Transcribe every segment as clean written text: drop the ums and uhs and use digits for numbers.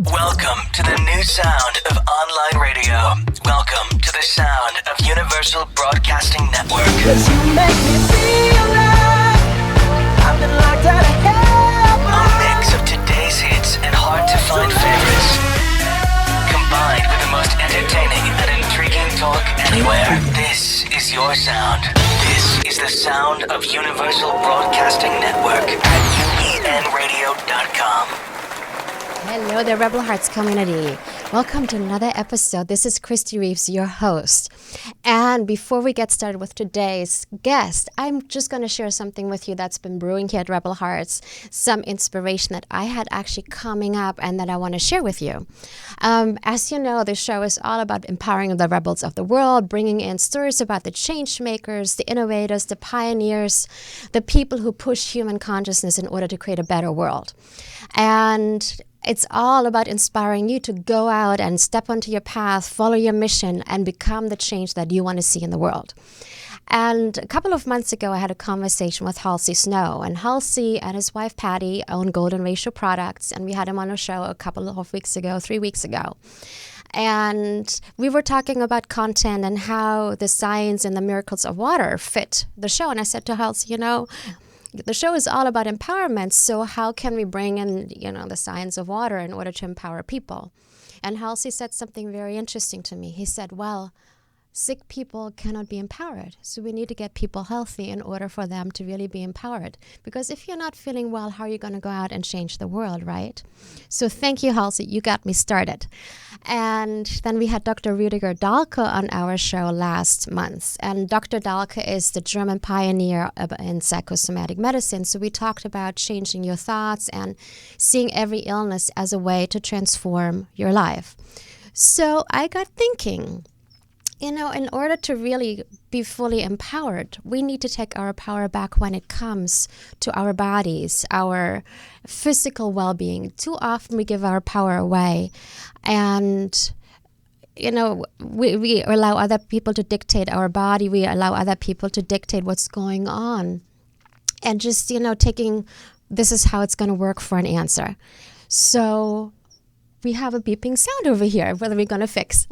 Welcome to the new sound of online radio. Welcome to the sound of Universal Broadcasting Network. 'Cause you make me feel like I've been locked out of heaven. A mix of today's hits and hard-to-find favorites, combined with the most entertaining and intriguing talk anywhere. This is your sound. This is the sound of Universal Broadcasting Network at uenradio.com. Hello there, Rebel Hearts community. Welcome to another episode. This is Kristie Reeves, your host. And before we get started with today's guest, I'm just going to share something with you that's been brewing here at Rebel Hearts, some inspiration that I had actually coming up and that I want to share with you. As you know, this show is all about empowering the rebels of the world, bringing in stories about the change makers, the innovators, the pioneers, the people who push human consciousness in order to create a better world. And it's all about inspiring you to go out and step onto your path, follow your mission, and become the change that you want to see in the world. And a couple of months ago, I had a conversation with Halsey Snow. And Halsey and his wife, Patty, own Golden Ratio Products. And we had him on a show a couple of weeks ago, 3 weeks ago. And we were talking about content and how the science and the miracles of water fit the show. And I said to Halsey, the show is all about empowerment, so how can we bring in, the science of water in order to empower people? And Halsey said something very interesting to me. He said, well, sick people cannot be empowered, so we need to get people healthy in order for them to really be empowered. Because if you're not feeling well, how are you going to go out and change the world, right? So thank you, Halsey. You got me started. And then we had Dr. Rüdiger Dahlke on our show last month. And Dr. Dahlke is the German pioneer in psychosomatic medicine. So we talked about changing your thoughts and seeing every illness as a way to transform your life. So I got thinking, in order to really be fully empowered, we need to take our power back when it comes to our bodies, our physical well-being. Too often we give our power away, and we allow other people to dictate our body. We allow other people to dictate what's going on, and just taking this is how it's going to work for an answer. So we have a beeping sound over here, whether we're going to fix.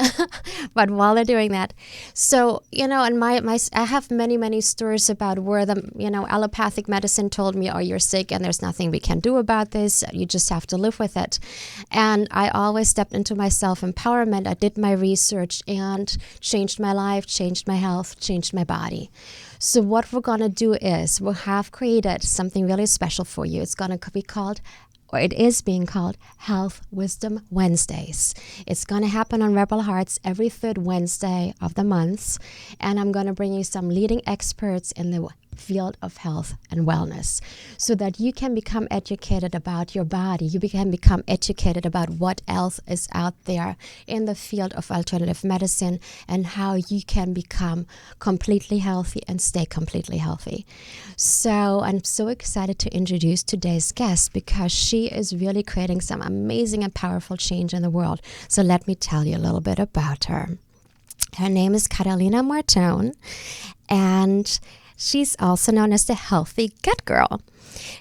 But while they're doing that, so, and I have many, many stories about where the, allopathic medicine told me, oh, you're sick and there's nothing we can do about this. You just have to live with it. And I always stepped into my self-empowerment. I did my research and changed my life, changed my health, changed my body. So what we're going to do is we'll have created something really special for you. It's going to be called, or it is being called, Health Wisdom Wednesdays. It's going to happen on Rebel Hearts every third Wednesday of the month. And I'm going to bring you some leading experts in the field of health and wellness so that you can become educated about your body. You can become educated about what else is out there in the field of alternative medicine and how you can become completely healthy and stay completely healthy. So I'm so excited to introduce today's guest because she is really creating some amazing and powerful change in the world. So let me tell you a little bit about her. Her name is Catalina Martone, and she's also known as the Healthy Gut Girl.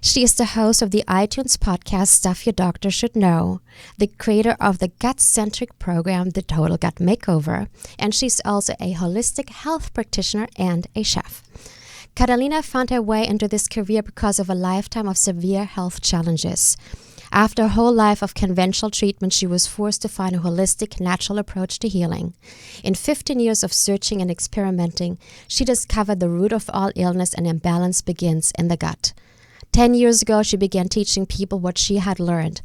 She is the host of the iTunes podcast Stuff Your Doctor Should Know, the creator of the gut-centric program, The Total Gut Makeover, and she's also a holistic health practitioner and a chef. Catalina found her way into this career because of a lifetime of severe health challenges. After a whole life of conventional treatment, she was forced to find a holistic, natural approach to healing. In 15 years of searching and experimenting, she discovered the root of all illness and imbalance begins in the gut. 10 years ago, she began teaching people what she had learned: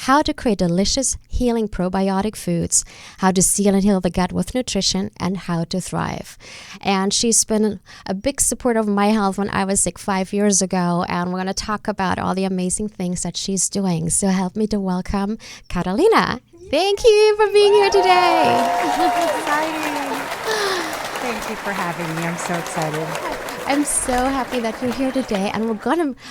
how to create delicious, healing probiotic foods, how to seal and heal the gut with nutrition, and how to thrive. And she's been a big supporter of my health when I was sick 5 years ago, and we're going to talk about all the amazing things that she's doing. So help me to welcome Karolina. Thank you for being here today. Exciting. Thank you for having me. I'm so excited. I'm so happy that you're here today. And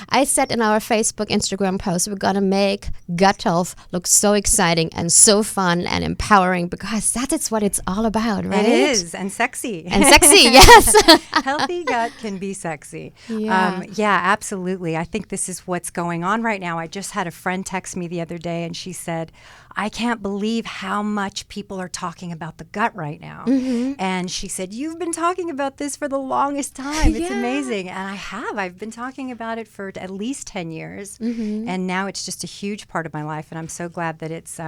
I said in our Facebook, Instagram post, we're going to make gut health look so exciting and so fun and empowering, because that's what it's all about, right? It is, and sexy. And sexy, yes. Healthy gut can be sexy. Yeah. Yeah, absolutely. I think this is what's going on right now. I just had a friend text me the other day, and she said, I can't believe how much people are talking about the gut right now. Mm-hmm. And she said, you've been talking about this for the longest time. It's Yeah. amazing. And I have. I've been talking about it for at least 10 years. Mm-hmm. And now it's just a huge part of my life. And I'm so glad that it's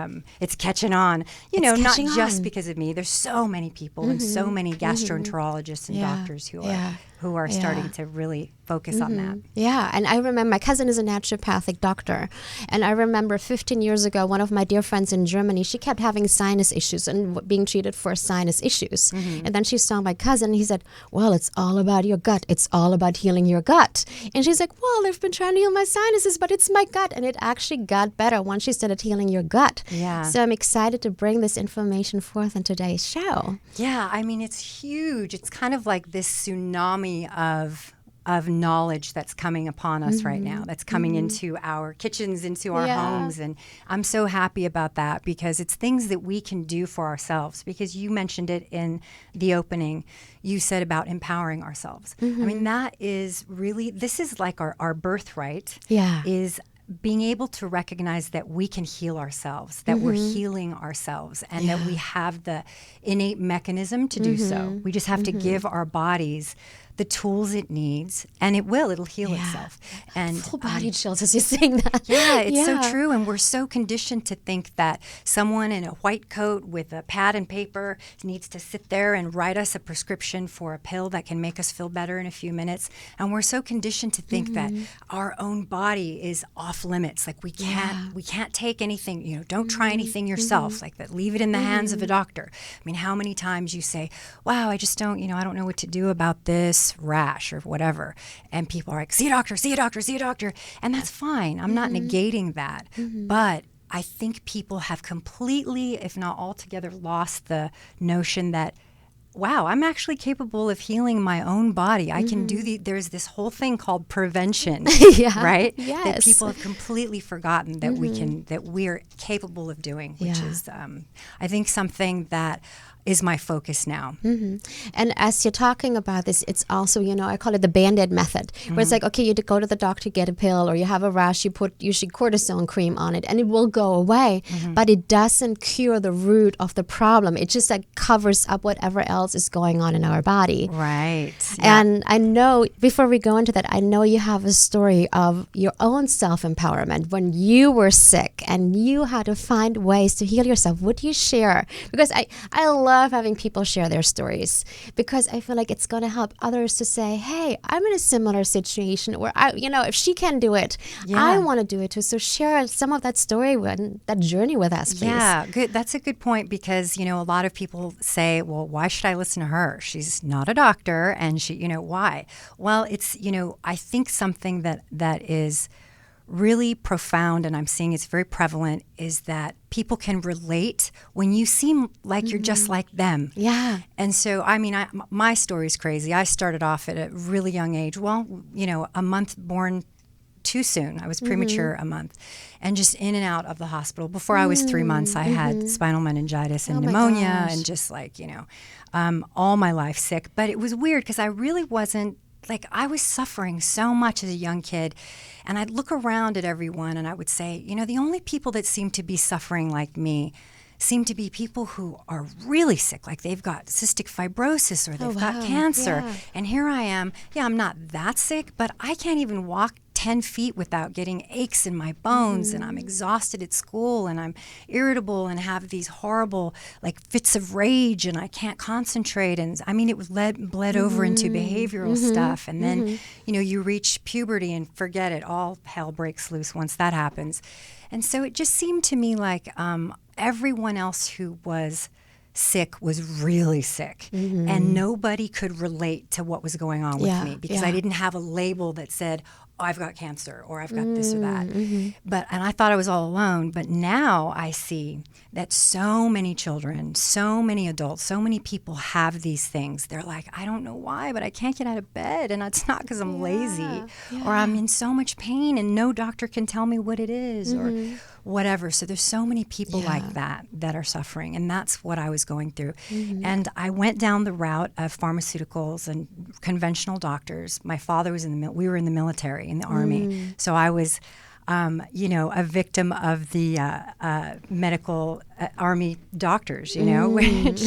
catching on. You It's know, not catching just on. because of me. There's so many people and so many gastroenterologists and Yeah. doctors who Yeah. are starting to really focus on that. Yeah, and I remember my cousin is a naturopathic doctor, and I remember 15 years ago, one of my dear friends in Germany, she kept having sinus issues and being treated for sinus issues. And then she saw my cousin, and he said, well, it's all about your gut. It's all about healing your gut. And she's like, well, I've been trying to heal my sinuses, but it's my gut. And it actually got better once she started healing your gut. Yeah. So I'm excited to bring this information forth in today's show. Yeah, I mean, it's huge. It's kind of like this tsunami of knowledge that's coming upon us right now, that's coming into our kitchens, into our homes. And I'm so happy about that, because it's things that we can do for ourselves. Because you mentioned it in the opening, you said about empowering ourselves. I mean, that is really, this is like our birthright, is being able to recognize that we can heal ourselves, that we're healing ourselves, and that we have the innate mechanism to do so. We just have to give our bodies the tools it needs, and it'll heal itself. And Full body chills as you're saying that. yeah, it's so true. And we're so conditioned to think that someone in a white coat with a pad and paper needs to sit there and write us a prescription for a pill that can make us feel better in a few minutes. And we're so conditioned to think that our own body is off limits. Like we can't take anything, don't try anything yourself, like that, leave it in the hands of a doctor. I mean, how many times you say, wow, I just don't, I don't know what to do about this rash or whatever. And people are like, see a doctor, see a doctor, see a doctor. And that's fine. I'm not negating that. But I think people have completely, if not altogether, lost the notion that, wow, I'm actually capable of healing my own body. I can do there's this whole thing called prevention, right? Yes. That people have completely forgotten that we're capable of doing, which is, I think, something that is my focus now. And as you're talking about this, it's also, I call it the Band-Aid method, where it's like, okay, you go to the doctor, get a pill, or you have a rash, you put usually cortisone cream on it, and it will go away, but it doesn't cure the root of the problem. It just like covers up whatever else is going on in our body. Right. And I know, before we go into that, I know you have a story of your own self-empowerment when you were sick and you had to find ways to heal yourself. Would you share? Because I love having people share their stories, because I feel like it's going to help others to say, hey, I'm in a similar situation where if she can do it, I want to do it too. So share some of that story and that journey with us, please. Yeah, good. That's a good point, because, a lot of people say, well, why should I listen to her? She's not a doctor, and why? Well, it's, I think something that is really profound, and I'm seeing it's very prevalent, is that people can relate when you seem like you're just like them. Yeah. And so, I mean, my story's crazy. I started off at a really young age. Well, a month born too soon. I was premature a month, and just in and out of the hospital. Before I was 3 months, I had spinal meningitis and pneumonia, and just like, all my life sick. But it was weird, because I really wasn't, like, I was suffering so much as a young kid, and I'd look around at everyone and I would say, the only people that seem to be suffering like me seem to be people who are really sick, like they've got cystic fibrosis or they've got cancer. Yeah. And here I am, I'm not that sick, but I can't even walk 10 feet without getting aches in my bones, and I'm exhausted at school, and I'm irritable and have these horrible like fits of rage, and I can't concentrate. And I mean, it was bled over into behavioral stuff. And then, you reach puberty and forget it, all hell breaks loose once that happens. And so it just seemed to me like everyone else who was sick was really sick, and nobody could relate to what was going on with me, because I didn't have a label that said, I've got cancer or I've got this or that. And I thought I was all alone. But now I see that so many children, so many adults, so many people have these things. They're like, I don't know why, but I can't get out of bed. And it's not because I'm lazy or I'm in so much pain and no doctor can tell me what it is or whatever. So there's so many people like that are suffering. And that's what I was going through. And I went down the route of pharmaceuticals and conventional doctors. My father was we were in the military, in the Army. So I was, a victim of the medical Army doctors, which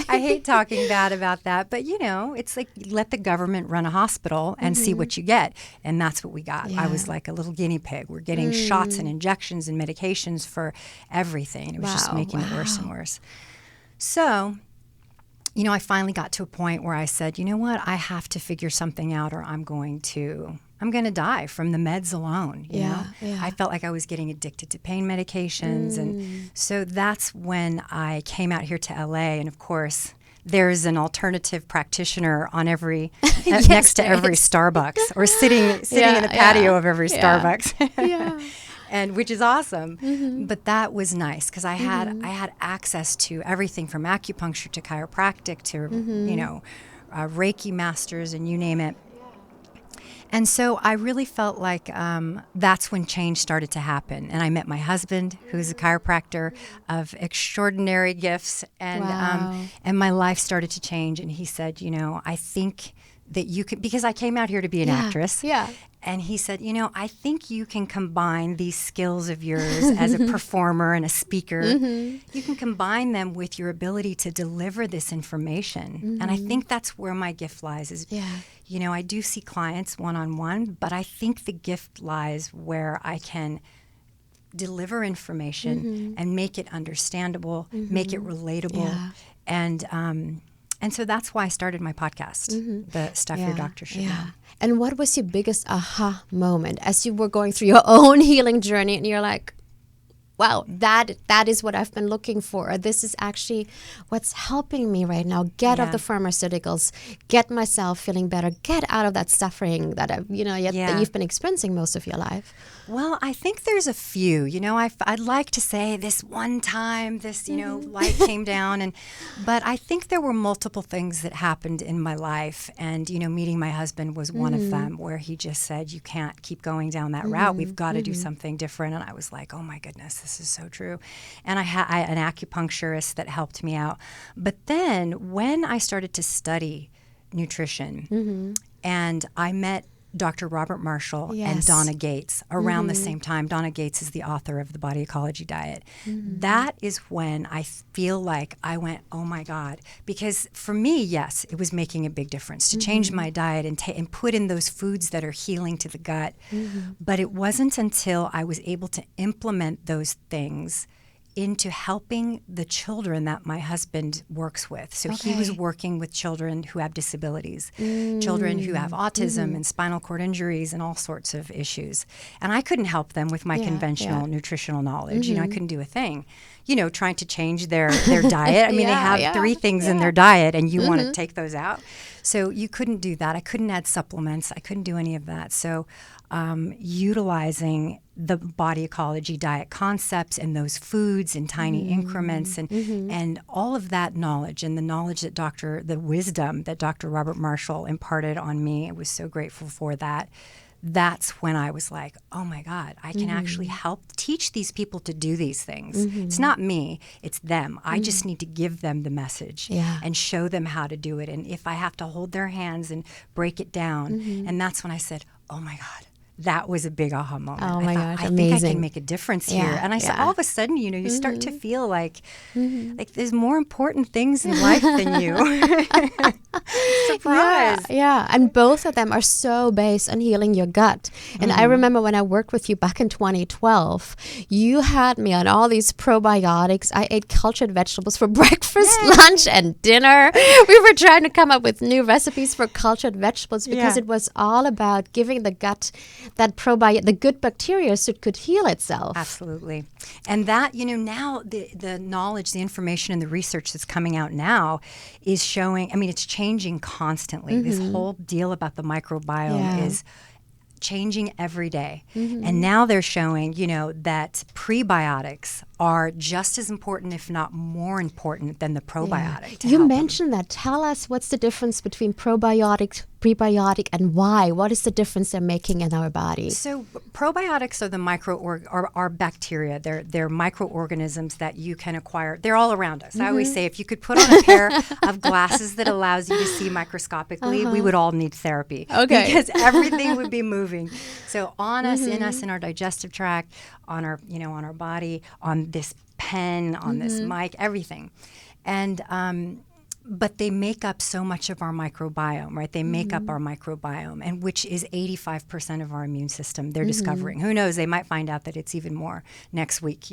I hate talking bad about that. But, it's like let the government run a hospital and see what you get. And that's what we got. I was like a little guinea pig. We're getting shots and injections and medications for everything. It was just making it worse and worse. So, I finally got to a point where I said, you know what, I have to figure something out or I'm going to die from the meds alone. You know? I felt like I was getting addicted to pain medications. And so that's when I came out here to LA. And of course, there's an alternative practitioner on every, next to every Starbucks or sitting in the patio of every Starbucks. And which is awesome. But that was nice because I had access to everything from acupuncture to chiropractic to, Reiki masters and you name it. And so I really felt like that's when change started to happen. And I met my husband, who's a chiropractor of extraordinary gifts. And and my life started to change. And he said, I think that you could, because I came out here to be an actress. And he said, I think you can combine these skills of yours as a performer and a speaker. You can combine them with your ability to deliver this information. And I think that's where my gift lies is, I do see clients one-on-one, but I think the gift lies where I can deliver information and make it understandable, make it relatable. And so that's why I started my podcast, the Stuff Your Doctor Should Know. And what was your biggest aha moment as you were going through your own healing journey and you're like, wow, that is what I've been looking for. This is actually what's helping me right now. Get off the pharmaceuticals, get myself feeling better, get out of that suffering that that you've been experiencing most of your life. Well, I think there's a few. I'd like to say this one time, this light came down, but I think there were multiple things that happened in my life, and meeting my husband was one of them, where he just said, "You can't keep going down that route. We've got to do something different." And I was like, "Oh my goodness, this is so true." And I had an acupuncturist that helped me out. But then when I started to study nutrition, and I met Dr. Robert Marshall and Donna Gates around the same time. Donna Gates is the author of the Body Ecology Diet. That is when I feel like I went, oh my God. Because for me, yes, it was making a big difference to change my diet and put in those foods that are healing to the gut. But it wasn't until I was able to implement those things into helping the children that my husband works with. So he was working with children who have disabilities, children who have autism and spinal cord injuries and all sorts of issues. And I couldn't help them with my conventional nutritional knowledge. I couldn't do a thing. Trying to change their diet. I mean, they have 3 things in their diet and you want to take those out. So you couldn't do that. I couldn't add supplements. I couldn't do any of that. So utilizing the body ecology diet concepts and those foods in tiny increments and all of that knowledge and the knowledge that the wisdom that Dr. Robert Marshall imparted on me, I was so grateful for that. That's when I was like, oh my God, I can actually help teach these people to do these things. It's not me, it's them. I just need to give them the message and show them how to do it. And if I have to hold their hands and break it down, and that's when I said, oh my God, that was a big aha moment. Oh my gosh, I amazing. think I can make a difference here. And I said, all of a sudden, you start to feel like there's more important things in life than you. Surprise. Yeah, and both of them are so based on healing your gut. And I remember when I worked with you back in 2012, you had me on all these probiotics. I ate cultured vegetables for breakfast, lunch, and dinner. We were trying to come up with new recipes for cultured vegetables because it was all about giving the gut that probiotic, the good bacteria, so it could heal itself. Absolutely. And that, now the knowledge, the information, and the research that's coming out now is showing, it's changing constantly. This whole deal about the microbiome is changing every day. And now they're showing, that prebiotics are just as important, if not more important, than the probiotic. to You help mentioned that. Tell us what's the difference between probiotics, prebiotic, and why? What is the difference they're making in our body? So probiotics are the are bacteria. They're microorganisms that you can acquire. They're all around us. I always say if you could put on a pair of glasses that allows you to see microscopically, we would all need therapy. Okay. Because everything would be moving. So on us, in us, in our digestive tract, on our, on our body, on this pen, on this mic, everything. And but they make up so much of our microbiome, right? They make up our microbiome, and which is 85% of our immune system. They're discovering. Who knows? They might find out that it's even more next week,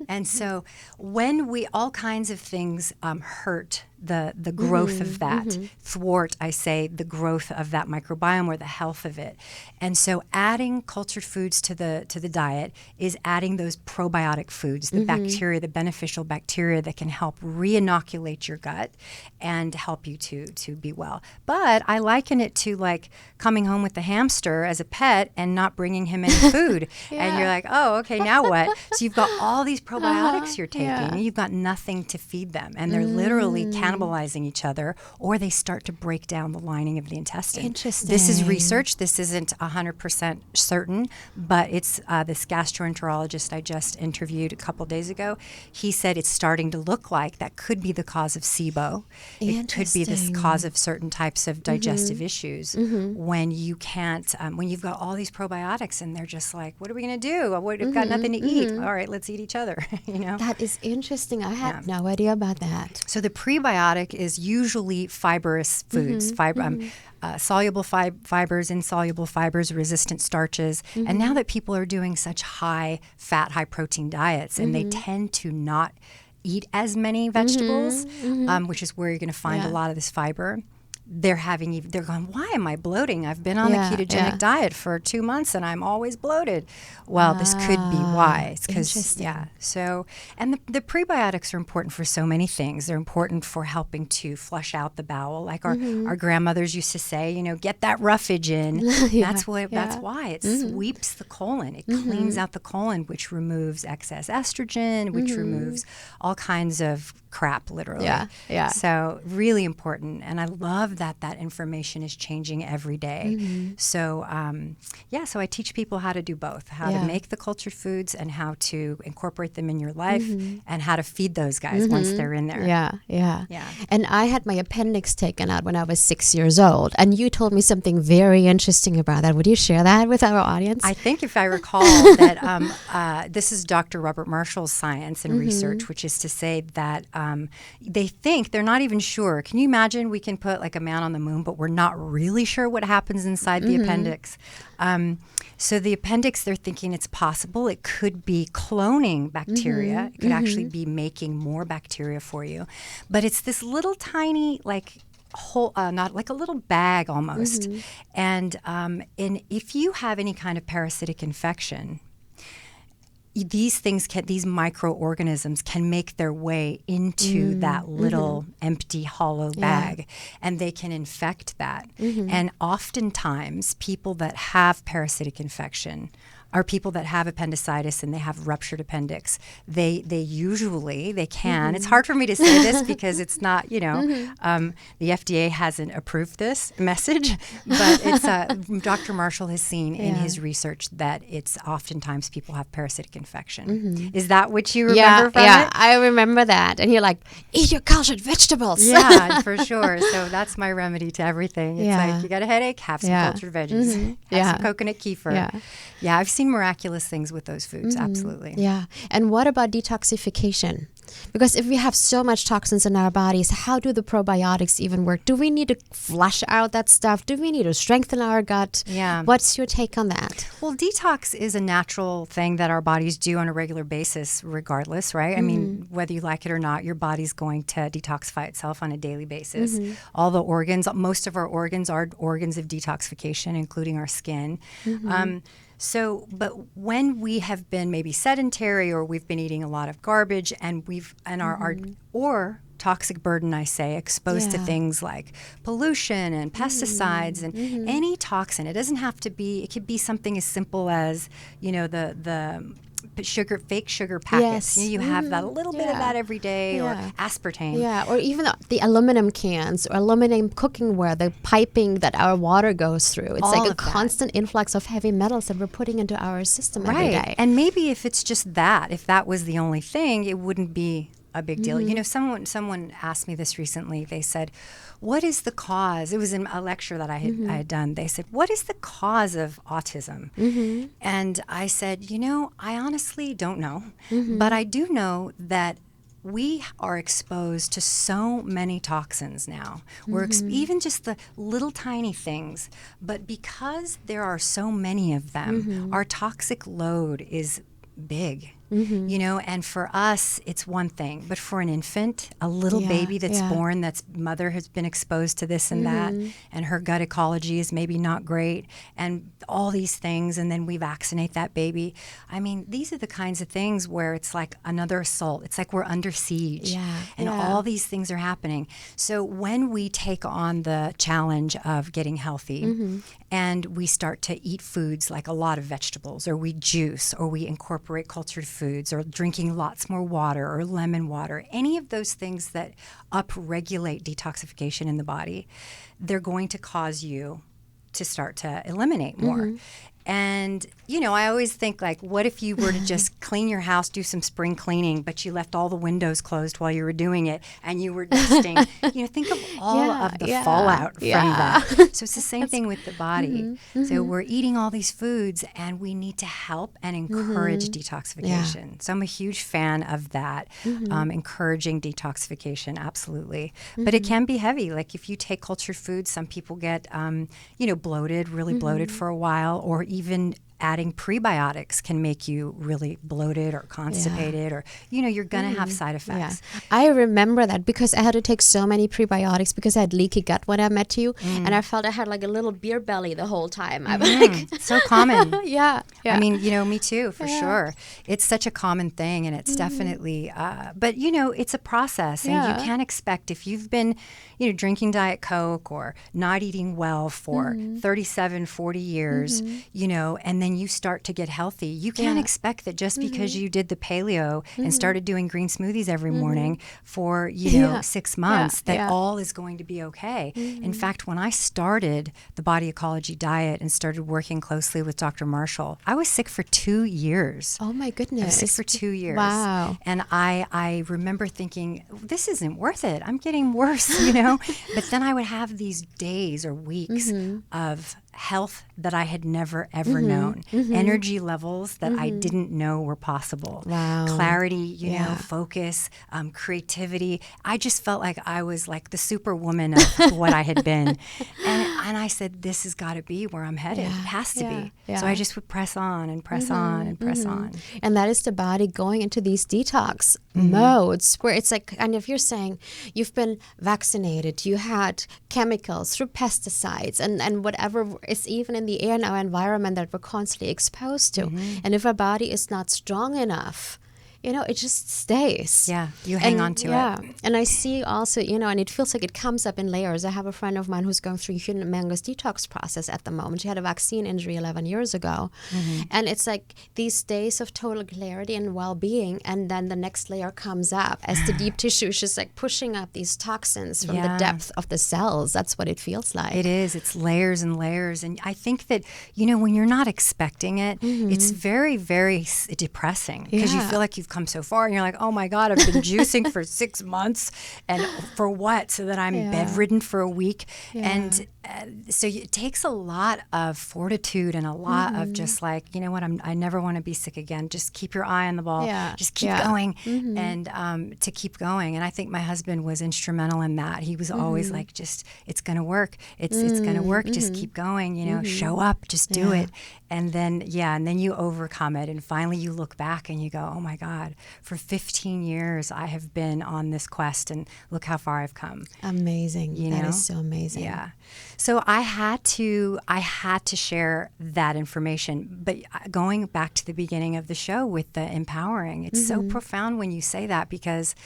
And so when all kinds of things hurt the growth of that, thwart, I say, the growth of that microbiome or the health of it. And so adding cultured foods to the diet is adding those probiotic foods, the bacteria, the beneficial bacteria that can help re-inoculate your gut and help you to be well. But I liken it to like coming home with the hamster as a pet and not bringing him any food. And you're like, oh, okay, now what? So you've got all these probiotics you're taking, and you've got nothing to feed them. And they're literally cannibalizing each other, or they start to break down the lining of the intestine. Interesting. This is research. This isn't 100% certain, but it's this gastroenterologist I just interviewed a couple days ago. He said it's starting to look like that could be the cause of SIBO. It could be the cause of certain types of digestive issues when you can't, when you've got all these probiotics and they're just like, what are we going to do? We've got nothing to eat. All right, let's eat each other. That is interesting. I had no idea about that. So the prebiotic is usually fibrous foods, soluble fibers, insoluble fibers, resistant starches. And now that people are doing such high fat, high protein diets, and they tend to not eat as many vegetables, which is where you're going to find a lot of this fiber. They're going, why am I bloating? I've been on the ketogenic diet for 2 months and I'm always bloated. Well, this could be why. It's because, So, and the prebiotics are important for so many things. They're important for helping to flush out the bowel. Like our grandmothers used to say, get that roughage in. That's why it sweeps the colon. It cleans out the colon, which removes excess estrogen, which removes all kinds of crap, literally. So really important. And I love that information is changing every day. So, so I teach people how to do both, how to make the cultured foods and how to incorporate them in your life and how to feed those guys once they're in there. Yeah. And I had my appendix taken out when I was 6 years old. And you told me something very interesting about that. Would you share that with our audience? I think if I recall that this is Dr. Robert Marshall's science and research, which is to say that they think, they're not even sure. Can you imagine we can put like a man on the moon, but we're not really sure what happens inside the appendix. So the appendix, they're thinking it's possible. It could be cloning bacteria. It could actually be making more bacteria for you. But it's this little tiny, like, whole, not like a little bag almost. And if you have any kind of parasitic infection, these microorganisms can make their way into that little empty, hollow bag, and they can infect that. And oftentimes, people that have parasitic infection are people that have appendicitis and they have ruptured appendix. They can. It's hard for me to say this because it's not, the FDA hasn't approved this message, but it's Dr. Marshall has seen in his research that it's oftentimes people have parasitic infection. Is that what you remember from it? Yeah, I remember that. And you're like, eat your cultured vegetables. Yeah, for sure. So that's my remedy to everything. It's like, you got a headache, have some cultured veggies, have some coconut kefir. Yeah, I've seen miraculous things with those foods, absolutely. Yeah. And what about detoxification? Because if we have so much toxins in our bodies, how do the probiotics even work? Do we need to flush out that stuff? Do we need to strengthen our gut? Yeah. What's your take on that? Well, detox is a natural thing that our bodies do on a regular basis, regardless, right? I mean, whether you like it or not, your body's going to detoxify itself on a daily basis. All the organs, most of our organs are organs of detoxification, including our skin. But when we have been maybe sedentary or we've been eating a lot of garbage and or toxic burden, I say, exposed to things like pollution and pesticides and any toxin. It doesn't have to be, it could be something as simple as, you know, the fake sugar packets. Yes. You have that, a little bit of that every day, or aspartame. Yeah, or even the aluminum cans or aluminum cookware, the piping that our water goes through. It's All like a of that. constant influx of heavy metals that we're putting into our system every day. And maybe if it's just that, if that was the only thing, it wouldn't be a big deal. You know, someone asked me this recently. They said, what is the cause? It was in a lecture that I had done. They said, what is the cause of autism? And I said, you know, I honestly don't know. But I do know that we are exposed to so many toxins now. We're even just the little tiny things. But because there are so many of them, our toxic load is big. You know, and for us, it's one thing. But for an infant, a little baby that's born, that's mother has been exposed to this and that, and her gut ecology is maybe not great, and all these things, and then we vaccinate that baby. I mean, these are the kinds of things where it's like another assault. It's like we're under siege, and all these things are happening. So when we take on the challenge of getting healthy, and we start to eat foods like a lot of vegetables, or we juice, or we incorporate cultured foods, or drinking lots more water or lemon water, any of those things that upregulate detoxification in the body, they're going to cause you to start to eliminate more. And, you know, I always think, like, what if you were to just clean your house, do some spring cleaning, but you left all the windows closed while you were doing it, and you were dusting? You know, think of all of the fallout from that. So it's the same thing with the body. So we're eating all these foods, and we need to help and encourage detoxification. So I'm a huge fan of that, encouraging detoxification, absolutely. But it can be heavy. Like, if you take cultured foods, some people get, you know, bloated, really bloated for a while, or even adding prebiotics can make you really bloated or constipated, or, you know, you're going to have side effects. I remember that because I had to take so many prebiotics because I had leaky gut when I met you, and I felt I had like a little beer belly the whole time. I'm like, so common. I I mean, you know, me too, for sure. It's such a common thing, and it's definitely, but, you know, it's a process, and you can't expect, if you've been, you know, drinking Diet Coke or not eating well for 37, 40 years, you know, and then you start to get healthy, you can't expect that just because you did the paleo and started doing green smoothies every morning for, you know, 6 months, that all is going to be okay. In fact, when I started the body ecology diet and started working closely with Dr. Marshall, I was sick for 2 years. oh my goodness. I was sick for 2 years. Wow. And I remember thinking, this isn't worth it. I'm getting worse, you know? But then I would have these days or weeks of health that I had never, ever known. Energy levels that I didn't know were possible. Wow. Clarity, you know, focus, creativity. I just felt like I was like the superwoman of what I had been. And I said, this has got to be where I'm headed. It has to be. So I just would press on and press on and press on. And that is the body going into these detox modes where it's like, and if you're saying you've been vaccinated, you had chemicals through pesticides and whatever is even in the air in our environment that we're constantly exposed to. And if our body is not strong enough, you know, it just stays. Yeah, you hang on to it. And I see also, you know, and it feels like it comes up in layers. I have a friend of mine who's going through a humongous detox process at the moment. She had a vaccine injury 11 years ago. And it's like these days of total clarity and well-being, and then the next layer comes up as the deep tissue is just like pushing up these toxins from the depth of the cells. That's what it feels like. It is. It's layers and layers. And I think that, you know, when you're not expecting it, it's very, very depressing, because you feel like you've come so far, and you're like, oh my God, I've been juicing for 6 months, and for what? So that I'm bedridden for a week. And so it takes a lot of fortitude and a lot of just like, you know what, I never want to be sick again. Just keep your eye on the ball. Just keep going, and to keep going. And I think my husband was instrumental in that. He was always like, just, it's going to work. It's going to work. Just keep going, you know, show up, just do it. And then, and then you overcome it. And finally you look back and you go, oh my God, for 15 years I have been on this quest, and look how far I've come. Amazing. You know? That is so amazing. Yeah. So I had to share that information. But going back to the beginning of the show with the empowering, it's so profound when you say that, because,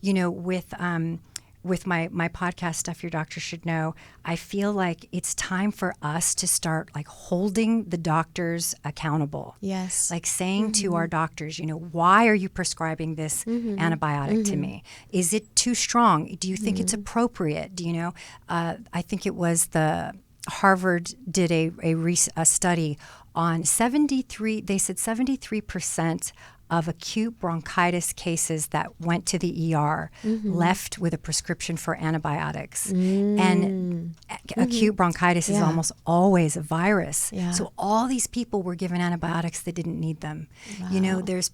with my podcast, Stuff Your Doctor Should Know, I feel like it's time for us to start like holding the doctors accountable. Yes. Like saying to our doctors, why are you prescribing this antibiotic to me? Is it too strong? Do you think it's appropriate? Do you know? I think it was the Harvard did a study on 73. They said 73% of acute bronchitis cases that went to the ER left with a prescription for antibiotics. And acute bronchitis is almost always a virus. Yeah. So all these people were given antibiotics that didn't need them. Wow. There's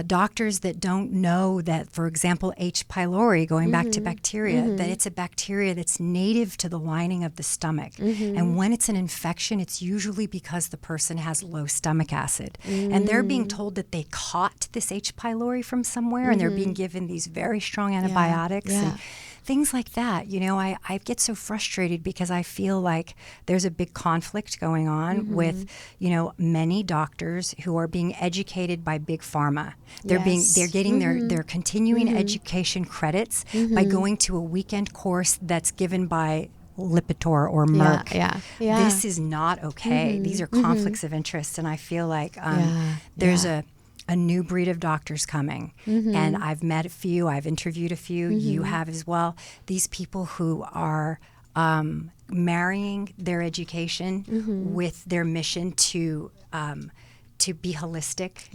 doctors that don't know that, for example, H. pylori, going back to bacteria, that it's a bacteria that's native to the lining of the stomach. And when it's an infection, it's usually because the person has low stomach acid. And they're being told that they caught this H. pylori from somewhere, and they're being given these very strong antibiotics. And things like that. I get so frustrated because I feel like there's a big conflict going on with, many doctors who are being educated by big pharma. They're getting their continuing education credits by going to a weekend course that's given by Lipitor or Merck. This is not okay. These are conflicts of interest, and I feel like there's a new breed of doctors coming. And I've met a few, I've interviewed a few, you have as well. These people who are marrying their education with their mission to be holistic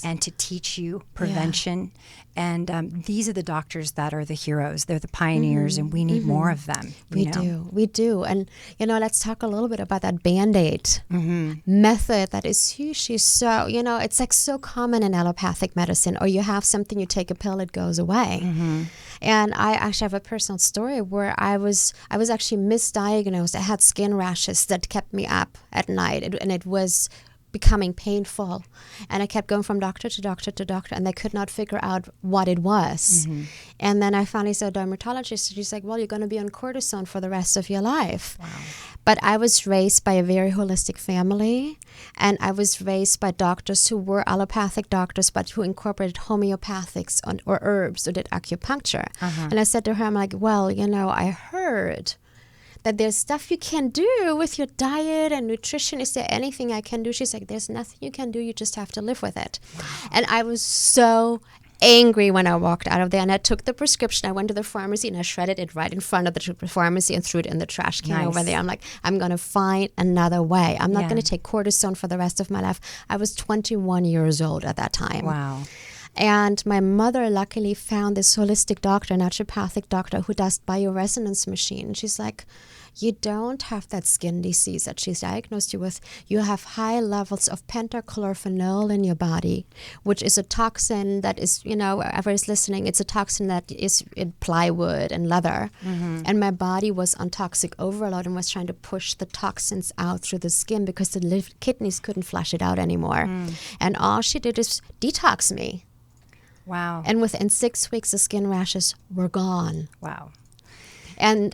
and to teach you prevention. And these are the doctors that are the heroes. They're the pioneers, and we need more of them. We do. And, let's talk a little bit about that Band-Aid method that is hugely so, it's like so common in allopathic medicine. Or you have something, you take a pill, it goes away. And I actually have a personal story where I was actually misdiagnosed. I had skin rashes that kept me up at night, and it was becoming painful, and I kept going from doctor to doctor to doctor, and they could not figure out what it was. And then I finally saw a dermatologist. She's like, well, you're going to be on cortisone for the rest of your life. But I was raised by a very holistic family, and I was raised by doctors who were allopathic doctors but who incorporated homeopathics or herbs or did acupuncture. And I said to her, I'm like, well, I heard that there's stuff you can do with your diet and nutrition. Is there anything I can do? She's like, there's nothing you can do. You just have to live with it. And I was so angry when I walked out of there, and I took the prescription. I went to the pharmacy and I shredded it right in front of the pharmacy and threw it in the trash can over there. I'm like, I'm going to find another way. I'm not going to take cortisone for the rest of my life. I was 21 years old at that time. Wow. And my mother luckily found this holistic doctor, naturopathic doctor, who does bioresonance machine. She's like, you don't have that skin disease that she's diagnosed you with. You have high levels of pentachlorophenol in your body, which is a toxin that is, whoever is listening, it's a toxin that is in plywood and leather. And my body was on toxic overload and was trying to push the toxins out through the skin because the kidneys couldn't flush it out anymore. And all she did is detox me. Wow. And within 6 weeks, the skin rashes were gone. Wow. And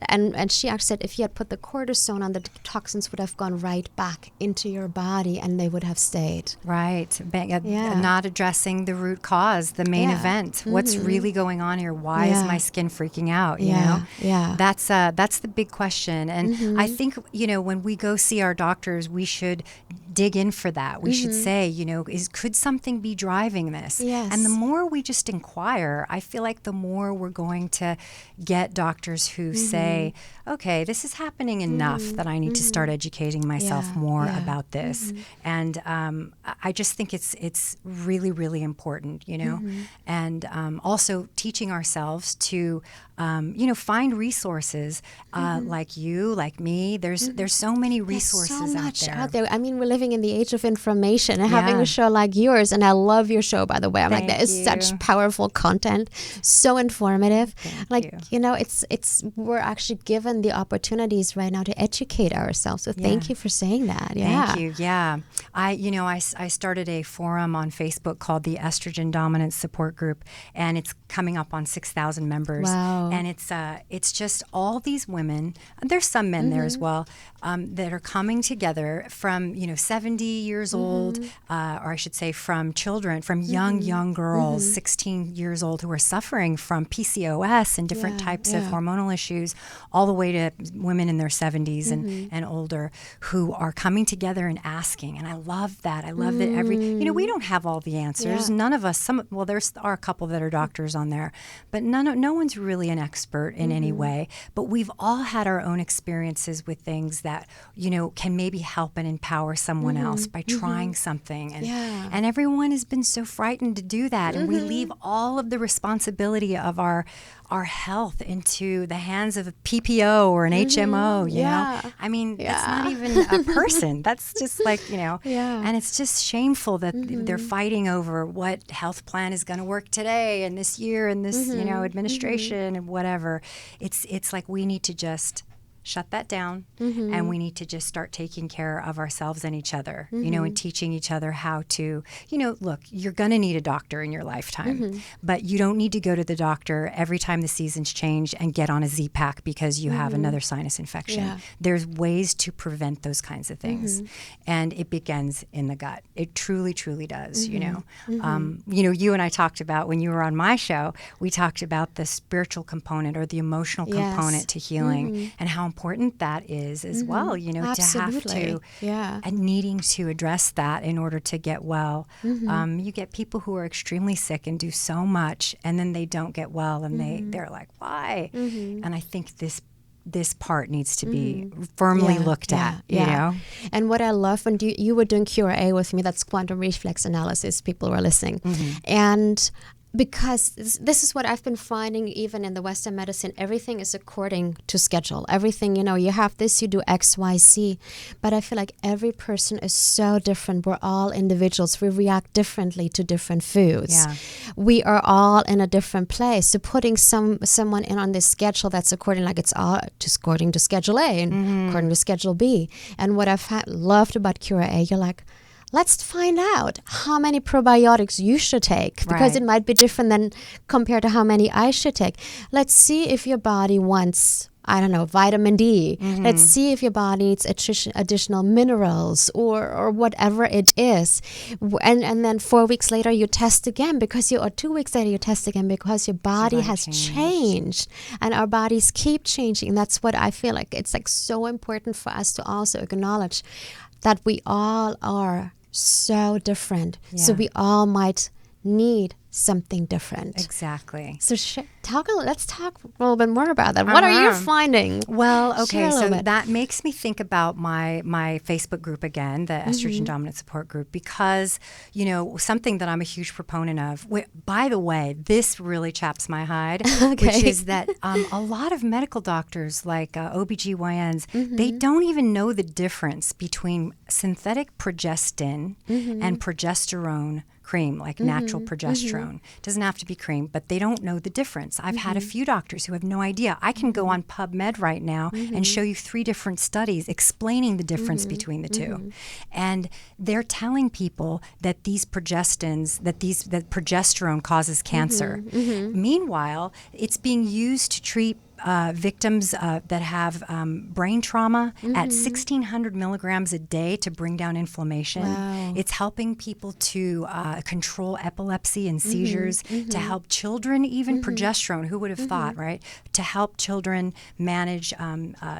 she actually said if you had put the cortisone on, the toxins would have gone right back into your body and they would have stayed. Right. Not addressing the root cause, the main event. What's really going on here? Why is my skin freaking out? You know? Yeah. That's the big question. And I think, when we go see our doctors, we should dig in for that. We should say, could something be driving this? Yes. And the more we just inquire, I feel like the more we're going to get doctors who say, okay, this is happening enough that I need to start educating myself more about this. And I just think it's really, really important, and also teaching ourselves to, find resources like you, like me. There's so many resources There's so much out there. I mean, we're living in the age of information, and having a show like yours, and I love your show, by the way. I'm like, that is such powerful content, so informative. It's we're actually given the opportunities right now to educate ourselves. So thank you for saying that. Thank you. Yeah. I started a forum on Facebook called the Estrogen Dominance Support Group, and it's coming up on 6,000 members. Wow. And it's just all these women. There's some men there as well that are coming together from 70 years old, or I should say from children, from young girls, 16 years old, who are suffering from PCOS and different types of hormonal issues, all the way to women in their 70s and older, who are coming together and asking. And I love that. I love that we don't have all the answers. None of us. There are a couple that are doctors on there, but no one's really an expert in any way. But we've all had our own experiences with things that can maybe help and empower someone else by trying something. And everyone has been so frightened to do that, and we leave all of the responsibility of our health into the hands of a PPO or an HMO. You know, I mean, that's not even a person. That's just and it's just shameful that they're fighting over what health plan is going to work today and this year and this administration and whatever. It's like we need to just shut that down, and we need to just start taking care of ourselves and each other, and teaching each other how to, look, you're going to need a doctor in your lifetime, but you don't need to go to the doctor every time the seasons change and get on a Z-Pack because you have another sinus infection. There's ways to prevent those kinds of things, and it begins in the gut. It truly, truly does, you and I talked about, when you were on my show, we talked about the spiritual component or the emotional component to healing, and how important that is as well, Absolutely. to have to and needing to address that in order to get well. You get people who are extremely sick and do so much, and then they don't get well, and they're like, why? And I think this part needs to be firmly looked at, you know? And what I love when you were doing QRA with me, that's quantum reflex analysis, people were listening. And because this is what I've been finding even in the Western medicine, everything is according to schedule. Everything, you have this, you do X, Y, Z. But I feel like every person is so different. We're all individuals. We react differently to different foods. We are all in a different place. So putting someone in on this schedule that's according, like it's all just according to Schedule A and according to Schedule B. And what I've loved about QRA, you're like, let's find out how many probiotics you should take, because it might be different than compared to how many I should take. Let's see if your body wants, I don't know, vitamin D. Let's see if your body needs additional minerals or whatever it is. And then 4 weeks later you test again or 2 weeks later you test again, because your body has changed. And our bodies keep changing. And that's what I feel like. It's like so important for us to also acknowledge that we all are so different. So we all might need something different. Exactly. So let's talk a little bit more about that. What are you finding? Well, okay, so that makes me think about my Facebook group again, the Estrogen Dominant Support Group, because, something that I'm a huge proponent of, by the way, this really chaps my hide, which is that a lot of medical doctors, like OBGYNs, they don't even know the difference between synthetic progestin and progesterone cream, like natural progesterone. Doesn't have to be cream, but they don't know the difference. I've had a few doctors who have no idea. I can go on PubMed right now and show you 3 different studies explaining the difference between the two. And they're telling people that these progestins, that progesterone causes cancer. Meanwhile, it's being used to treat victims that have brain trauma at 1,600 milligrams a day to bring down inflammation. It's helping people to control epilepsy and seizures, to help children, even progesterone, who would have thought, right? To help children manage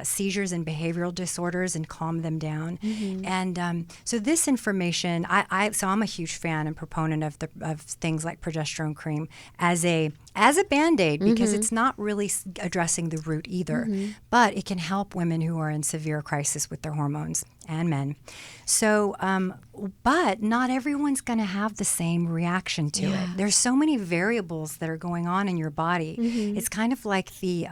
seizures and behavioral disorders and calm them down. And so this information, so I'm a huge fan and proponent of things like progesterone cream as a Band-Aid, because it's not really addressing the root either, but it can help women who are in severe crisis with their hormones, and men. So, but not everyone's going to have the same reaction to it. There's so many variables that are going on in your body. It's kind of like the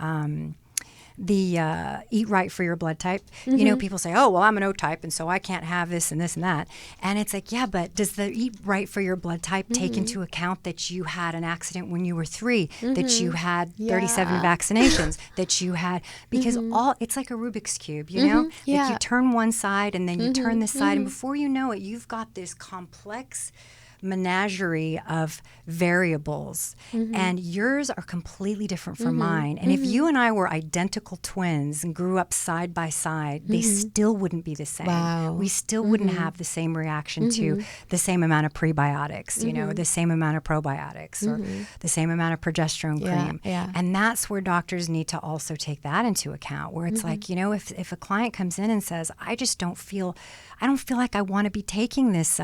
eat right for your blood type. People say, oh, well, I'm an O type, and so I can't have this and this and that. And it's like, yeah, but does the eat right for your blood type take into account that you had an accident when you were 3, that you had 37 vaccinations, that you had, because it's like a Rubik's Cube, Like you turn one side and then you turn this side, and before you know it, you've got this complex menagerie of variables, and yours are completely different from mine. And if you and I were identical twins and grew up side by side, they still wouldn't be the same. Wow. We still wouldn't have the same reaction to the same amount of prebiotics, you know, the same amount of probiotics, or the same amount of progesterone cream. Yeah. And that's where doctors need to also take that into account, where it's like, you know, if a client comes in and says, I don't feel like I want to be taking this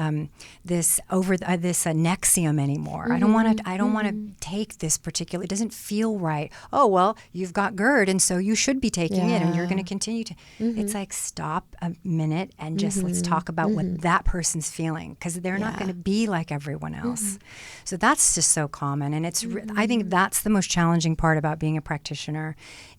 this Nexium anymore. I don't want to take this particular. It doesn't feel right. Oh, well, you've got GERD, and so you should be taking it, and you're going to continue to. It's like, stop a minute and just let's talk about what that person's feeling, because they're not going to be like everyone else. So that's just so common, and it's. I think that's the most challenging part about being a practitioner,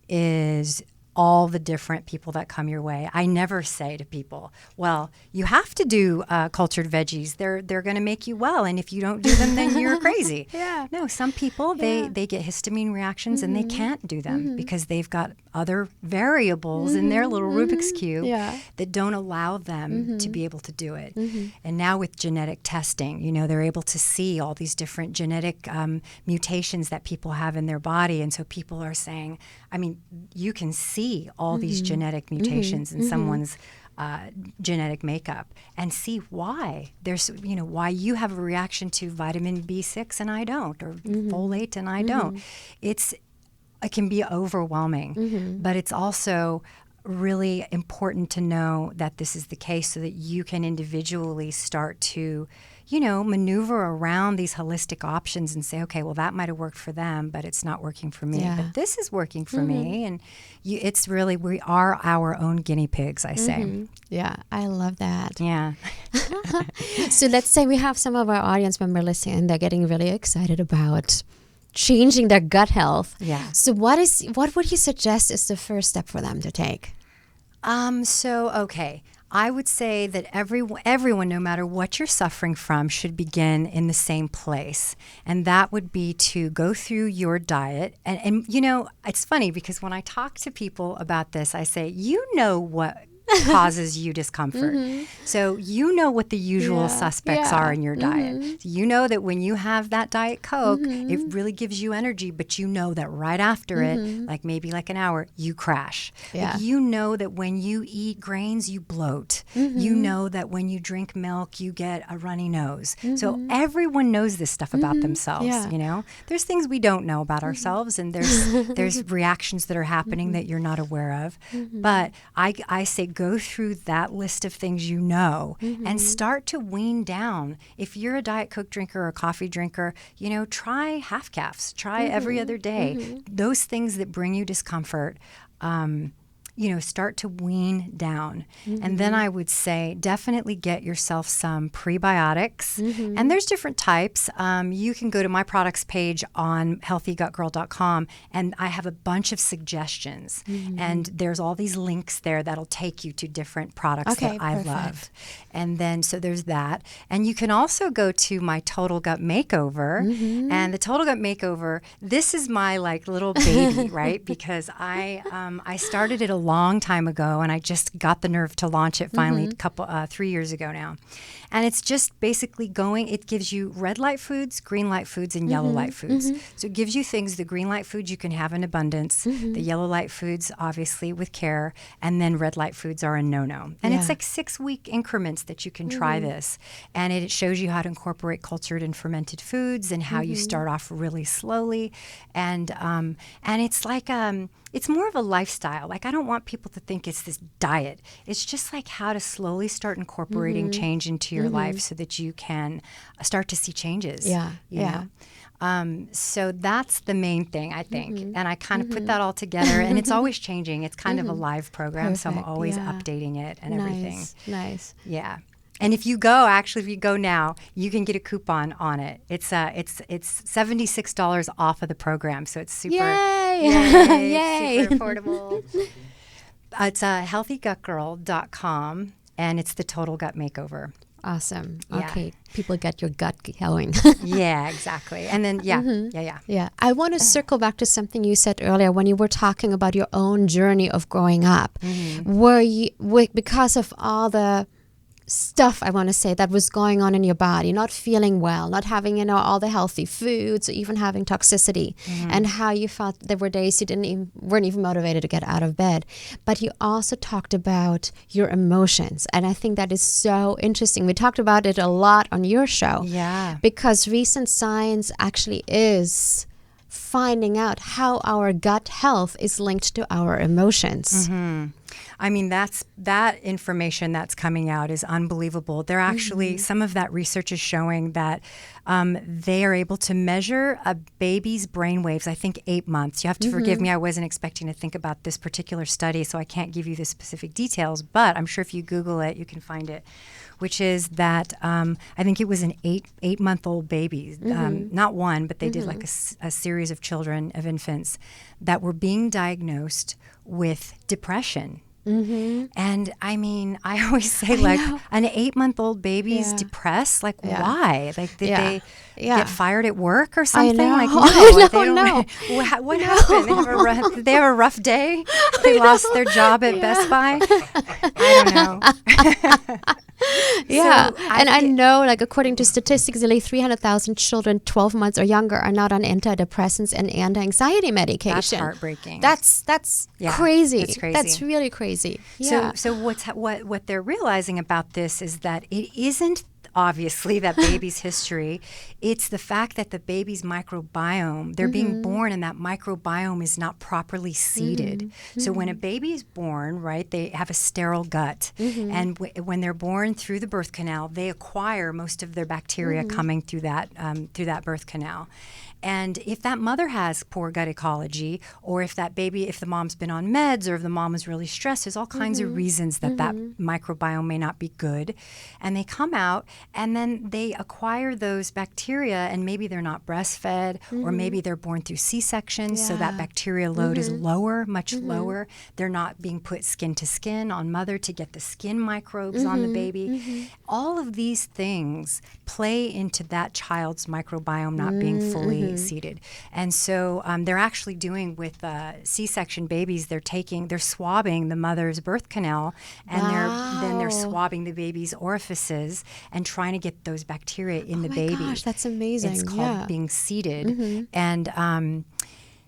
is all the different people that come your way. I never say to people, well, you have to do cultured veggies. They're going to make you well. And if you don't do them, then you're crazy. No, some people, they get histamine reactions and they can't do them because they've got other variables in their little Rubik's Cube that don't allow them to be able to do it. And now with genetic testing, you know, they're able to see all these different genetic mutations that people have in their body. And so people are saying, I mean, you can see all these genetic mutations in someone's genetic makeup and see why there's, you know, why you have a reaction to vitamin B6 and I don't, or folate and I don't. It can be overwhelming, but it's also really important to know that this is the case so that you can individually start to, you know, maneuver around these holistic options and say, okay, well, that might have worked for them, but it's not working for me. But this is working for me. And it's really, we are our own guinea pigs, I say. Yeah, I love that. Yeah. So let's say we have some of our audience members listening and they're getting really excited about changing their gut health. Yeah. So what would you suggest is the first step for them to take? Okay. I would say that everyone, no matter what you're suffering from, should begin in the same place. And that would be to go through your diet. And you know, it's funny because when I talk to people about this, I say, you know what causes you discomfort. So you know what the usual suspects are in your diet. So you know that when you have that Diet Coke, it really gives you energy, but you know that right after it, like maybe like an hour, you crash. Like you know that when you eat grains, you bloat. You know that when you drink milk, you get a runny nose. So everyone knows this stuff about themselves, you know? There's things we don't know about ourselves, and there's reactions that are happening that you're not aware of. But I say go through that list of things you know and start to wean down. If you're a Diet Coke drinker or a coffee drinker, you know, try half calves, try every other day. Those things that bring you discomfort, you know, start to wean down. And then I would say definitely get yourself some prebiotics. And there's different types. You can go to my products page on healthygutgirl.com, and I have a bunch of suggestions. And there's all these links there that'll take you to different products that I love. And then, so there's that. And you can also go to my Total Gut Makeover. And the Total Gut Makeover, this is my like little baby, right? Because I started it a long time ago, and I just got the nerve to launch it finally 3 years ago now. And it's just basically it gives you red light foods, green light foods, and yellow light foods. So it gives you things, the green light foods you can have in abundance, the yellow light foods, obviously, with care, and then red light foods are a no-no. And it's like 6-week increments that you can try this. And it shows you how to incorporate cultured and fermented foods and how you start off really slowly. And it's like, it's more of a lifestyle. Like, I don't want people to think it's this diet. It's just like how to slowly start incorporating change into your life so that you can start to see changes. You know? So that's the main thing, I think. And I kind of put that all together, and it's always changing. It's kind of a live program, so I'm always updating it and everything. Nice. Yeah. And if you go now, you can get a coupon on it. It's $76 off of the program, so it's super, Yay. super affordable. It's healthygutgirl.com, and it's the Total Gut Makeover. Awesome. Yeah. Okay, people get your gut going. Yeah, exactly. And then, Yeah. I want to circle back to something you said earlier when you were talking about your own journey of growing up. Were you, because of all the stuff, I want to say, that was going on in your body, not feeling well, not having, all the healthy foods, or even having toxicity, and how you felt there were days you weren't even motivated to get out of bed. But you also talked about your emotions. And I think that is so interesting. We talked about it a lot on your show. Yeah. Because recent science actually is finding out how our gut health is linked to our emotions. I mean, that information that's coming out is unbelievable. They're actually, some of that research is showing that they are able to measure a baby's brain waves, I think 8 months. You have to forgive me, I wasn't expecting to think about this particular study, so I can't give you the specific details, but I'm sure if you Google it, you can find it, which is that I think it was an 8-month-old baby, not one, but they did like a series of children, of infants, that were being diagnosed with depression. And I mean, I always say, like, an 8-month-old baby is depressed. Like, why? Like, did they get fired at work or something? Like, no, they don't. No. What happened? Did they have a rough day? They lost their job at Best Buy? I don't know. I know, like, according to statistics, nearly 300,000 children 12 months or younger are not on antidepressants and anti-anxiety medication. That's heartbreaking. That's crazy. It's crazy. That's really crazy. Yeah. So what they're realizing about this is that it isn't obviously that baby's history. It's the fact that the baby's microbiome, they're being born and that microbiome is not properly seeded. So when a baby is born, right, they have a sterile gut. And when they're born through the birth canal, they acquire most of their bacteria coming through that birth canal. And if that mother has poor gut ecology, or if the mom's been on meds, or if the mom is really stressed, there's all kinds of reasons that that microbiome may not be good. And they come out, and then they acquire those bacteria, and maybe they're not breastfed, or maybe they're born through C-section, so that bacteria load is lower, much lower. They're not being put skin to skin on mother to get the skin microbes on the baby. All of these things play into that child's microbiome not being fully seeded. And so they're actually doing with C-section babies, they're swabbing the mother's birth canal, and they're swabbing the baby's orifices and trying to get those bacteria in the baby. Gosh, that's amazing. It's called being seeded. And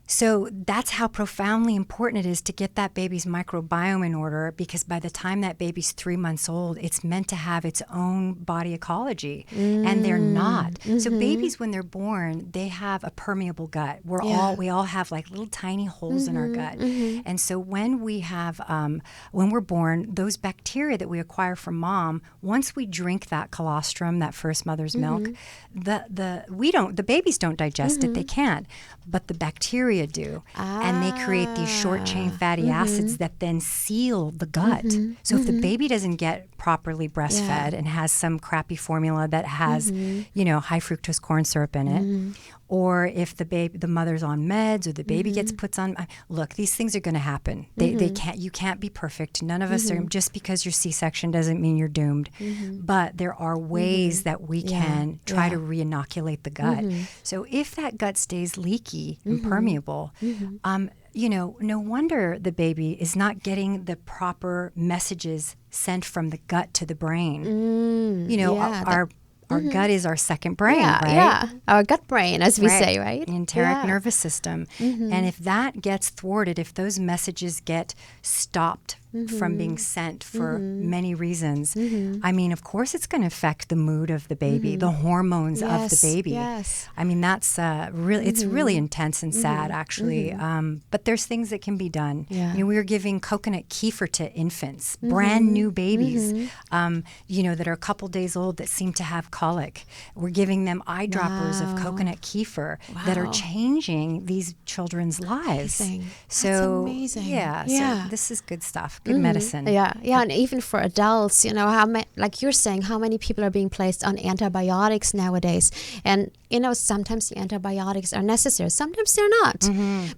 so that's how profoundly important it is to get that baby's microbiome in order, because by the time that baby's 3 months old, it's meant to have its own body ecology, and they're not. So babies, when they're born, they have a permeable gut. We all have like little tiny holes in our gut. And so when we're born, those bacteria that we acquire from mom, once we drink that colostrum, that first mother's milk, the babies don't digest it. They can't. But the bacteria do, and they create these short chain fatty acids that then seal the gut. So if the baby doesn't get properly breastfed and has some crappy formula that has high fructose corn syrup in it, or if the mother's on meds, or the baby gets put on, look, these things are going to happen. You can't be perfect. None of us are. Just because you're C-section doesn't mean you're doomed. But there are ways that we can try to re-inoculate the gut. So if that gut stays leaky and permeable, no wonder the baby is not getting the proper messages sent from the gut to the brain. Our gut is our second brain, right? Yeah, our gut brain, as we say, right? Enteric nervous system. And if that gets thwarted, if those messages get stopped from being sent for many reasons, I mean, of course it's going to affect the mood of the baby, the hormones of the baby. Yes. I mean, that's really, it's really intense and sad, actually. But there's things that can be done. Yeah. We were giving coconut kefir to infants, brand new babies, that are a couple days old that seem to have colic. We're giving them eye droppers of coconut kefir that are changing these children's lives. Amazing. So, that's amazing. So this is good stuff. Good medicine. Yeah, and even for adults, like you're saying, how many people are being placed on antibiotics nowadays? And sometimes the antibiotics are necessary. Sometimes they're not.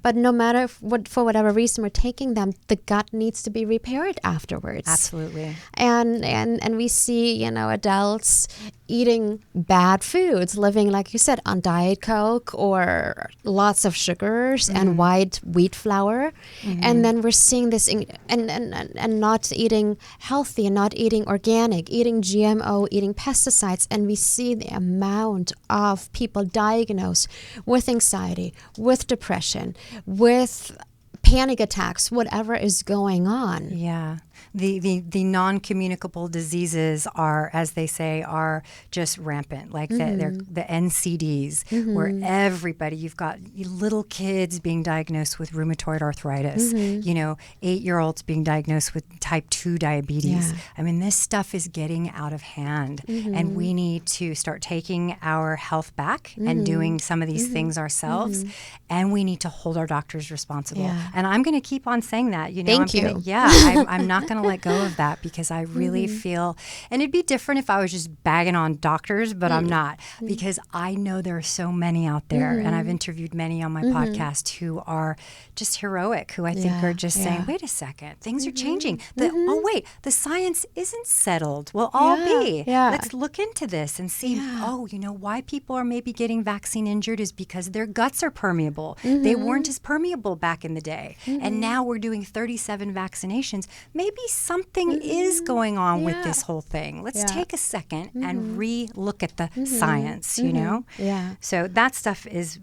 But no matter for whatever reason we're taking them, the gut needs to be repaired afterwards. Absolutely. And we see, adults eating bad foods, living, like you said, on Diet Coke or lots of sugars and white wheat flour. And then we're seeing this and not eating healthy and not eating organic, eating GMO, eating pesticides. And we see the amount of people diagnosed with anxiety, with depression, with panic attacks, whatever is going on. Yeah. The non-communicable diseases are, as they say, are just rampant. Like they're the NCDs, where everybody, you've got little kids being diagnosed with rheumatoid arthritis, 8-year-olds being diagnosed with type 2 diabetes. Yeah. I mean, this stuff is getting out of hand, and we need to start taking our health back and doing some of these things ourselves, and we need to hold our doctors responsible. Yeah. And I'm going to keep on saying that. Thank you. I'm not going to let go of that, because I really feel, and it'd be different if I was just bagging on doctors, but I'm not, because I know there are so many out there, and I've interviewed many on my podcast who are just heroic, who I think are just saying, wait a second, things are changing. Oh, wait, the science isn't settled. We'll all be. Yeah. Let's look into this and see, why people are maybe getting vaccine injured is because their guts are permeable. They weren't as permeable back in the day. And now we're doing 37 vaccinations. Maybe something is going on with this whole thing. Let's take a second and re-look at the science, Yeah. So that stuff is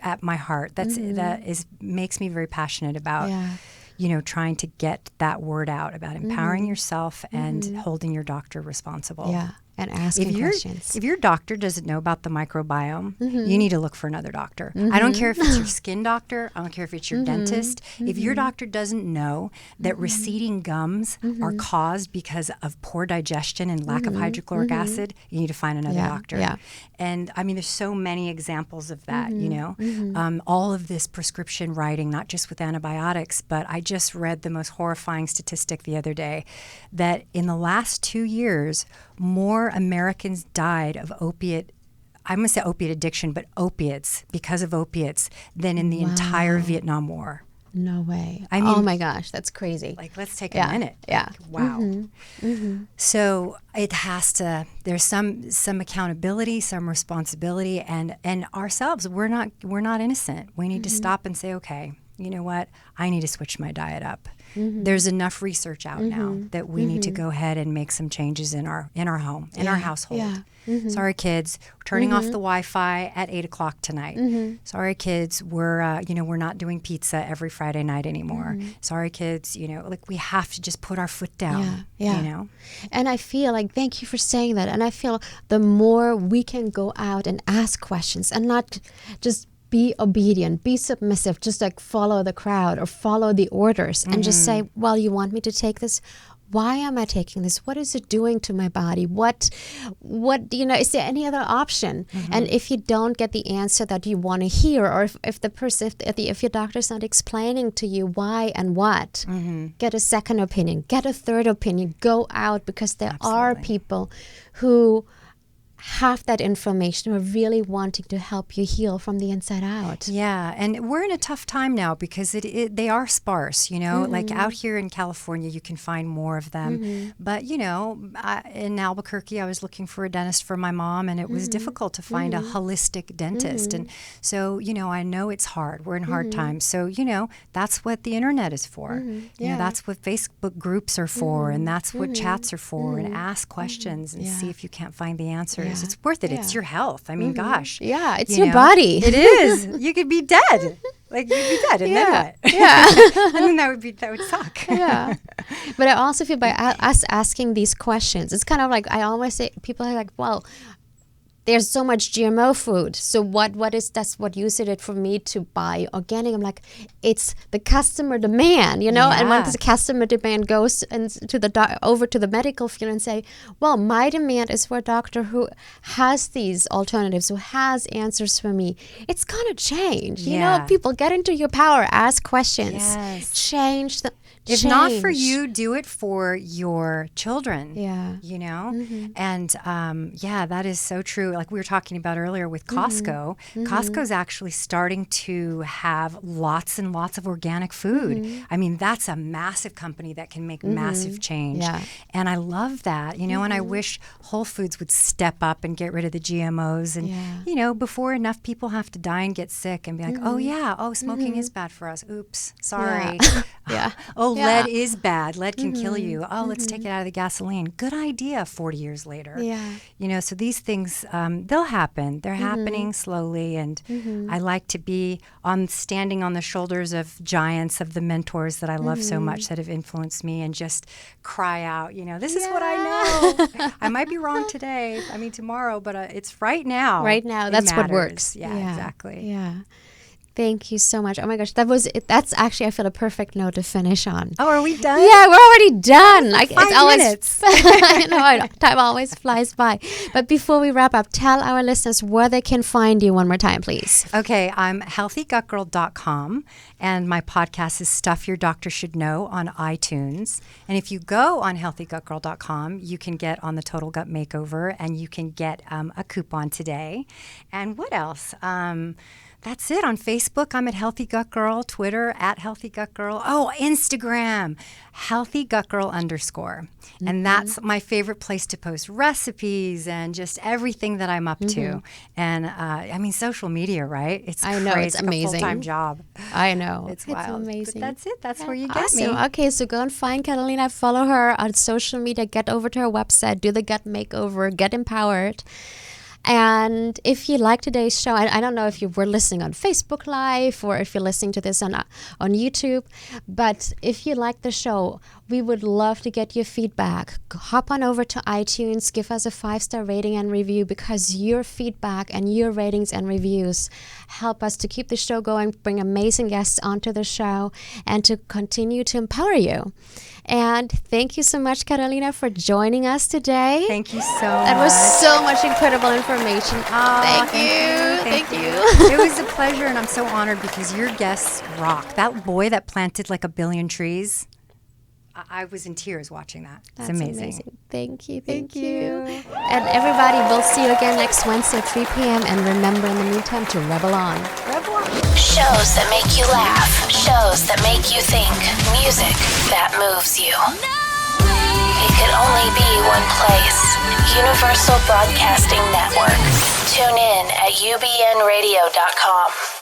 at my heart. That makes me very passionate about trying to get that word out about empowering yourself and holding your doctor responsible. Yeah. And asking questions. If your doctor doesn't know about the microbiome, you need to look for another doctor. I don't care if it's your skin doctor. I don't care if it's your dentist. If your doctor doesn't know that receding gums are caused because of poor digestion and lack of hydrochloric acid, you need to find another doctor. Yeah. And I mean, there's so many examples of that, all of this prescription writing, not just with antibiotics, but I just read the most horrifying statistic the other day that in the last 2 years, more Americans died of I'm going to say opiate addiction, but opiates, because of opiates, than in the entire Vietnam War. No way. I mean, oh my gosh, that's crazy. Like, let's take a minute. Yeah. Wow. So it has to, there's some accountability, some responsibility, and ourselves, we're not innocent. We need to stop and say, okay, you know what? I need to switch my diet up. There's enough research out now that we need to go ahead and make some changes in our home, in our household. Yeah. Sorry, kids, we're turning off the Wi-Fi at 8:00 tonight. Sorry, kids, we're not doing pizza every Friday night anymore. Sorry, kids, we have to just put our foot down. Yeah. And I feel like, thank you for saying that. And I feel the more we can go out and ask questions and not just be obedient, be submissive, just like follow the crowd or follow the orders and just say, well, you want me to take this? Why am I taking this? What is it doing to my body? What is there any other option? And if you don't get the answer that you want to hear, or if your doctor's not explaining to you why and what, get a second opinion, get a third opinion, go out, because there are people who have that information, or really wanting to help you heal from the inside out. Yeah, and we're in a tough time now because they are sparse, like out here in California, you can find more of them. But, in Albuquerque, I was looking for a dentist for my mom, and it was difficult to find a holistic dentist. And so, I know it's hard. We're in hard times. So, that's what the internet is for. That's what Facebook groups are for, and that's what chats are for, and ask questions and see if you can't find the answers. It's worth it. It's your health. I mean, gosh. Yeah, it's your body. It is. You could be dead. Like, you'd be dead, and then what? Yeah. I mean, that would suck. Yeah. But I also feel by us asking these questions, it's kind of like, I always say, people are like, well, there's so much GMO food. So what is use it for me to buy organic? I'm like, it's the customer demand, And when the customer demand goes over to the medical field and say, well, my demand is for a doctor who has these alternatives, who has answers for me. It's gonna change. People, get into your power, ask questions, If not for you, do it for your children. Yeah. You know? And that is so true. Like we were talking about earlier with Costco. Costco's actually starting to have lots and lots of organic food. I mean, that's a massive company that can make massive change. Yeah. And I love that, you know, and I wish Whole Foods would step up and get rid of the GMOs. And, you know, before enough people have to die and get sick and be like, smoking is bad for us. Oops, sorry. Yeah. Lead is bad. Lead can kill you. Oh, let's take it out of the gasoline. Good idea 40 years later. Yeah. You know, so these things, they'll happen. They're happening slowly. And I like to be standing on the shoulders of giants, of the mentors that I love so much that have influenced me, and just cry out, you know, this is what I know. I might be wrong today. I mean, tomorrow, but it's right now. Right now. That's what works. Yeah, exactly. Yeah. Thank you so much. Oh my gosh, that's actually, I feel, a perfect note to finish on. Oh, are we done? Yeah, we're already done. It's always minutes. I know, time always flies by. But before we wrap up, tell our listeners where they can find you one more time, please. Okay, I'm healthygutgirl.com, and my podcast is Stuff Your Doctor Should Know on iTunes. And if you go on healthygutgirl.com, you can get on the Total Gut Makeover, and you can get a coupon today. And what else? That's it. On Facebook, I'm at Healthy Gut Girl. Twitter, at Healthy Gut Girl. Oh, Instagram, Healthy Gut Girl _. And that's my favorite place to post recipes and just everything that I'm up to. And I mean, social media, right? I know, crazy. it's amazing. A full-time job. I know. It's wild. Amazing. But that's it. That's where you get Awesome. me. Okay, so go and find Catalina, follow her on social media, get over to her website, do the Gut Makeover, get empowered. And if you like today's show, I don't know if you were listening on Facebook Live or if you're listening to this on YouTube, but if you like the show, we would love to get your feedback. Hop on over to iTunes, give us a 5-star rating and review, because your feedback and your ratings and reviews help us to keep the show going, bring amazing guests onto the show, and to continue to empower you. And thank you so much, Karolina, for joining us today. Thank you so much. That was so much incredible information. Thank you. It was a pleasure, and I'm so honored because your guests rock. That boy that planted like 1 billion trees, I was in tears watching that. It's amazing. Thank you. And everybody, we'll see you again next Wednesday at 3 p.m. And remember, in the meantime, to rebel on. Shows that make you laugh. Shows that make you think. Music that moves you. It could only be one place. Universal Broadcasting Network. Tune in at ubnradio.com.